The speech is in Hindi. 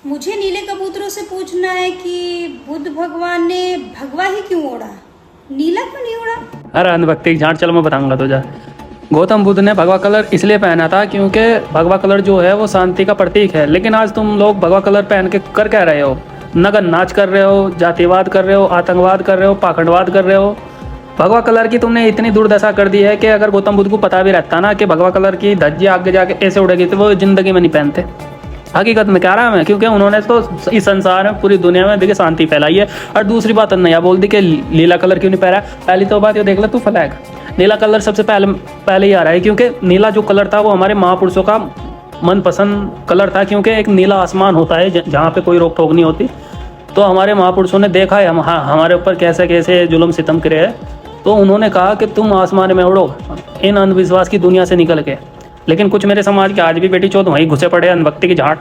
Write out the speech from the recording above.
मुझे नीले कबूतरों से पूछना है कि बुद्ध भगवान ने भगवा ही क्यों ओढ़ा, नीला क्यों नहीं ओढ़ा? अरे अंधभक्ति की झांट, चलो मैं बताऊंगा तुझे। गौतम बुद्ध ने भगवा कलर इसलिए पहना था क्योंकि भगवा कलर जो है वो शांति का प्रतीक है। लेकिन आज तुम लोग भगवा कलर पहन के कर क्या रहे हो? नगर नाच कर रहे हो, जातिवाद कर रहे हो, आतंकवाद कर रहे हो, पाखंडवाद कर रहे हो। भगवा कलर की तुमने इतनी दुर्दशा कर दी है कि अगर गौतम बुद्ध को पता भी रहता ना कि भगवा कलर की धज्जी आगे जाके ऐसे उड़ेगी तो वो जिंदगी में नहीं पहनते। हकीकत में कह रहा मैं, क्योंकि उन्होंने तो इस संसार में पूरी दुनिया में देखिए शांति फैलाई है। और दूसरी बात नया बोल दी कि नीला कलर क्यों नहीं पहना। पहली तो बात ये देख ले तू, फ्लैग नीला कलर सबसे पहले ही आ रहा है क्योंकि नीला जो कलर था वो हमारे महापुरुषों का मनपसंद कलर था। क्योंकि एक नीला आसमान होता है जहाँ पे कोई रोक टोक नहीं होती। तो हमारे महापुरुषों ने देखा है हमारे ऊपर कैसे कैसे जुल्म सितम करे है। तो उन्होंने कहा कि तुम आसमान में उड़ो इन अंधविश्वास की दुनिया से निकल के। लेकिन कुछ मेरे समाज के आज भी बेटी चौथ वहीं घुसे पड़े अंधभक्ति की झाट।